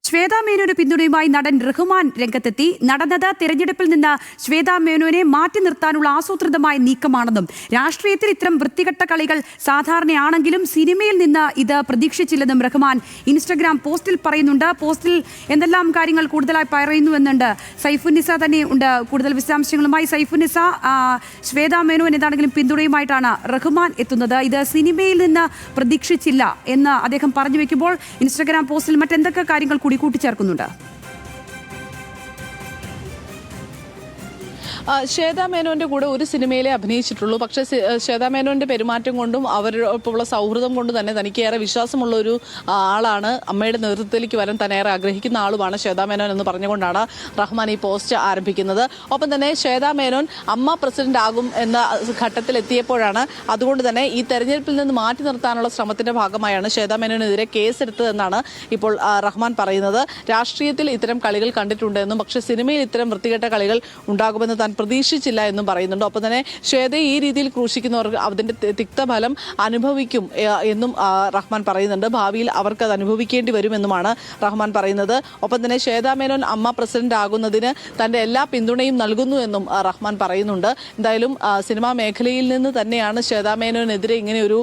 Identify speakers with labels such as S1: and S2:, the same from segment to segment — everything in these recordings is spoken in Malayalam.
S1: ശ്വേതാ മേനോന് പിന്തുണയുമായി നടൻ റഹ്മാൻ രംഗത്തെത്തി. നടന്നത് തിരഞ്ഞെടുപ്പിൽ നിന്ന് ശ്വേതാ മേനോനെ മാറ്റി നിർത്താനുള്ള ആസൂത്രിതമായ നീക്കമാണെന്നും രാഷ്ട്രീയത്തിൽ ഇത്തരം വൃത്തികെട്ട കളികൾ സാധാരണയാണെങ്കിലും സിനിമയിൽ നിന്ന് ഇത് പ്രതീക്ഷിച്ചില്ലെന്നും റഹ്മാൻ ഇൻസ്റ്റഗ്രാം പോസ്റ്റിൽ പറയുന്നുണ്ട്. പോസ്റ്റിൽ എന്തെല്ലാം കാര്യങ്ങൾ കൂടുതലായി പറയുന്നുവെന്നുണ്ട്. സൈഫുന്നിസ തന്നെ ഉണ്ട് കൂടുതൽ വിശദാംശങ്ങളുമായി. സൈഫുന്നിസ, ശ്വേതാ മേനോൻ എന്താണെങ്കിലും പിന്തുണയുമായിട്ടാണ് റഹ്മാൻ എത്തുന്നത്. ഇത് സിനിമയിൽ നിന്ന് പ്രതീക്ഷിച്ചില്ല എന്ന് അദ്ദേഹം പറഞ്ഞു വെക്കുമ്പോൾ ഇൻസ്റ്റഗ്രാം പോസ്റ്റിൽ മറ്റെന്തൊക്കെ കാര്യങ്ങൾ കൂടി കൂട്ടിച്ചേർക്കുന്നുണ്ട്?
S2: ശ്വേതാ മേനോന്റെ കൂടെ ഒരു സിനിമയിലെ അഭിനയിച്ചിട്ടുള്ളൂ. പക്ഷേ ശ്വേതാ മേനോന്റെ പെരുമാറ്റം കൊണ്ടും അവരോടൊപ്പമുള്ള സൗഹൃദം കൊണ്ടും തന്നെ തനിക്ക് ഏറെ വിശ്വാസമുള്ള ഒരു ആളാണ്. അമ്മയുടെ നേതൃത്വത്തിലേക്ക് വരാൻ തന്നെ ഏറെ ആഗ്രഹിക്കുന്ന ആളുമാണ് ശ്വേതാ മേനോൻ എന്ന് പറഞ്ഞുകൊണ്ടാണ് റഹ്മാൻ ഈ പോസ്റ്റ് ആരംഭിക്കുന്നത്. ഒപ്പം തന്നെ ശ്വേതാ മേനോൻ അമ്മ പ്രസിഡന്റ് ആകും എന്ന ഘട്ടത്തിൽ എത്തിയപ്പോഴാണ് അതുകൊണ്ട് തന്നെ ഈ തെരഞ്ഞെടുപ്പിൽ നിന്ന് മാറ്റി നിർത്താനുള്ള ശ്രമത്തിന്റെ ഭാഗമായാണ് ശ്വേതാ മേനോനെതിരെ കേസെടുത്തതെന്നാണ് ഇപ്പോൾ റഹ്മാൻ പറയുന്നത്. രാഷ്ട്രീയത്തിൽ ഇത്തരം കളികൾ കണ്ടിട്ടുണ്ടെന്നും പക്ഷേ സിനിമയിൽ ഇത്തരം വൃത്തികെട്ട കളികൾ ഉണ്ടാകുമെന്ന് താൻ പ്രതീക്ഷിച്ചില്ല എന്നും പറയുന്നുണ്ട്. ഒപ്പം തന്നെ ശ്വേതയെ ഈ രീതിയിൽ ക്രൂശിക്കുന്നവർക്ക് അതിന്റെ തിക്തഫലം അനുഭവിക്കും എന്നും റഹ്മാൻ പറയുന്നുണ്ട്. ഭാവിയിൽ അവർക്ക് അത് അനുഭവിക്കേണ്ടി വരുമെന്നുമാണ് റഹ്മാൻ പറയുന്നത്. ഒപ്പം തന്നെ ശ്വേതാ മേനോൻ അമ്മ പ്രസിഡന്റ് ആകുന്നതിന് തന്റെ എല്ലാ പിന്തുണയും നൽകുന്നു എന്നും റഹ്മാൻ പറയുന്നുണ്ട്. എന്തായാലും സിനിമാ മേഖലയിൽ നിന്ന് തന്നെയാണ് ശ്വേതാ മേനോനെതിരെ ഇങ്ങനെ ഒരു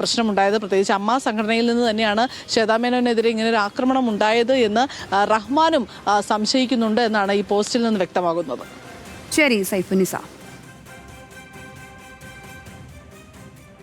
S2: പ്രശ്നമുണ്ടായത്. പ്രത്യേകിച്ച് അമ്മ സംഘടനയിൽ നിന്ന് തന്നെയാണ് ശ്വേതാ മേനോനെതിരെ ഇങ്ങനെ ഒരു ആക്രമണം ഉണ്ടായത് എന്ന് റഹ്മാനും സംശയിക്കുന്നുണ്ട് എന്നാണ് ഈ പോസ്റ്റിൽ നിന്ന് വ്യക്തമാകുന്നത്.
S1: ശരി സൈഫുന്നിസ.